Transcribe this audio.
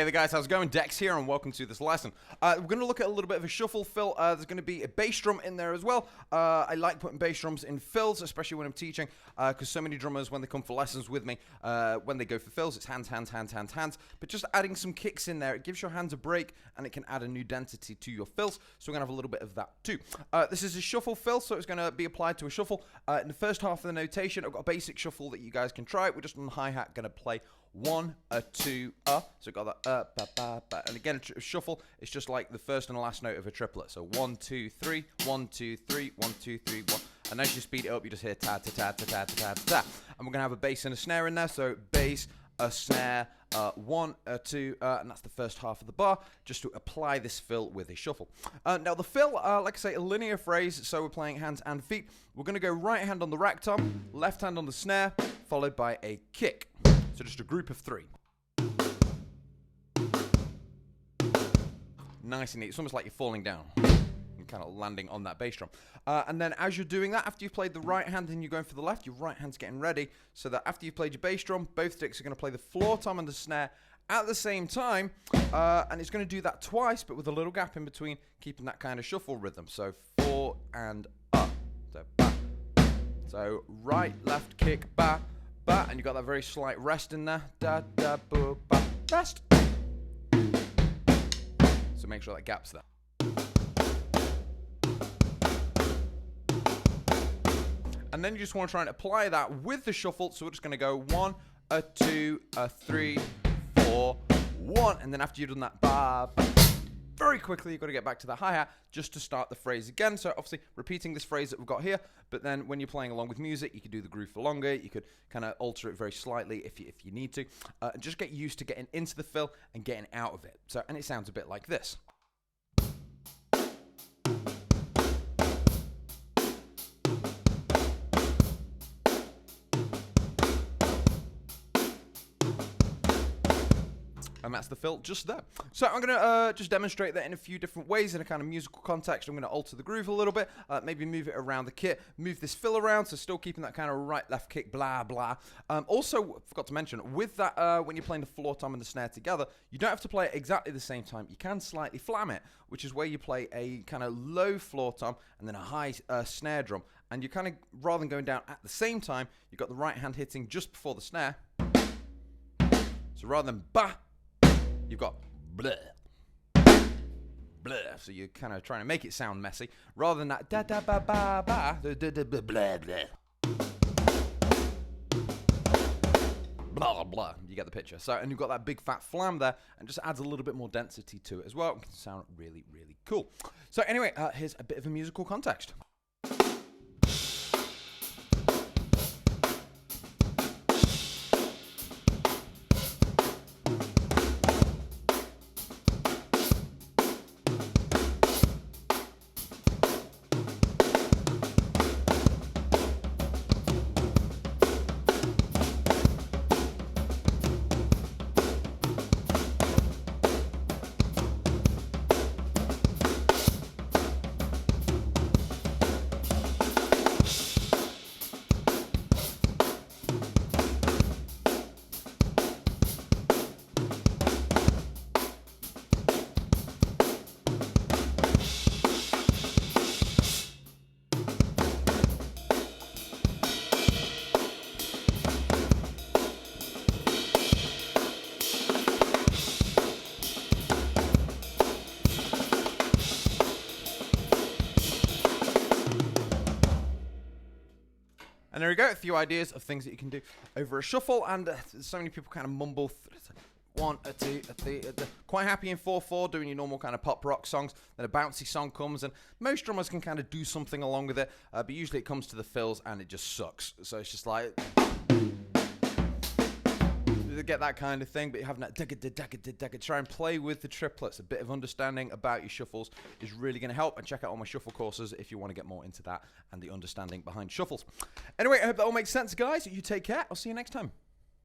there guys, how's it going? Dex here and welcome to this lesson. We're going to look at a little bit of a shuffle fill. There's going to be a bass drum in there as well. I like putting bass drums in fills, especially when I'm teaching, because so many drummers, when they come for lessons with me, when they go for fills, it's hands, hands, hands, hands, hands. But just adding some kicks in there, it gives your hands a break and it can add a new density to your fills. So we're going to have a little bit of that too. This is a shuffle fill, so it's going to be applied to a shuffle. In the first half of the notation, I've got a basic shuffle that you guys can try. We're just on the hi-hat going to play 1, 2, so we've got that ba, ba, ba. And again, a shuffle, it's just like the first and the last note of a triplet. So 1, 2, 3, 1, 2, 3, 1, 2, 3, 1. And as you speed it up, you just hear ta ta ta ta ta ta ta ta. And we're gonna have a bass and a snare in there. So bass, a snare, 1, 2, and that's the first half of the bar, just to apply this fill with a shuffle. Now the fill, like I say, a linear phrase, so we're playing hands and feet. We're gonna go right hand on the rack tom, left hand on the snare, followed by a kick. So just a group of 3. Nice and neat. It's almost like you're falling down and kind of landing on that bass drum. And then as you're doing that, after you've played the right hand and you're going for the left, your right hand's getting ready, so that after you've played your bass drum, both sticks are going to play the floor tom and the snare at the same time. And it's going to do that twice, but with a little gap in between, keeping that kind of shuffle rhythm. So 4 and up. So ba. So right, left, kick, ba. And you got that very slight rest in there. Da da boo ba rest. So make sure that gap's there. And then you just want to try and apply that with the shuffle. So we're just going to go 1, 2, 3, 4, 1, and then after you've done that ba, ba, very quickly you've got to get back to the hi-hat just to start the phrase again. So obviously repeating this phrase that we've got here, but then when you're playing along with music, you could do the groove for longer. You could kind of alter it very slightly if you need to. And just get used to getting into the fill and getting out of it. So, and it sounds a bit like this. And that's the fill just there. So I'm going to just demonstrate that in a few different ways in a kind of musical context. I'm going to alter the groove a little bit, maybe move it around the kit, move this fill around, so still keeping that kind of right, left kick, blah, blah. Also, forgot to mention, with that, when you're playing the floor tom and the snare together, you don't have to play it exactly the same time. You can slightly flam it, which is where you play a kind of low floor tom and then a high snare drum. And you kind of, rather than going down at the same time, you've got the right hand hitting just before the snare. So rather than ba, you've got bleh, bleh. So you're kind of trying to make it sound messy, rather than that da da ba ba ba, da da da blah blah, blah blah. You get the picture. So, and you've got that big fat flam there, and just adds a little bit more density to it as well. It can sound really, really cool. So anyway, here's a bit of a musical context. And there we go, a few ideas of things that you can do over a shuffle, and so many people kind of mumble 1, 2, 3, quite happy in 4/4 doing your normal kind of pop rock songs. Then a bouncy song comes, and most drummers can kind of do something along with it, but usually it comes to the fills and it just sucks. So it's just like get that kind of thing, but you're having that try and play with the triplets. A bit of understanding about your shuffles is really going to help, and check out all my shuffle courses if you want to get more into that and the understanding behind shuffles. Anyway, I hope that all makes sense, guys. You take care. I'll see you next time.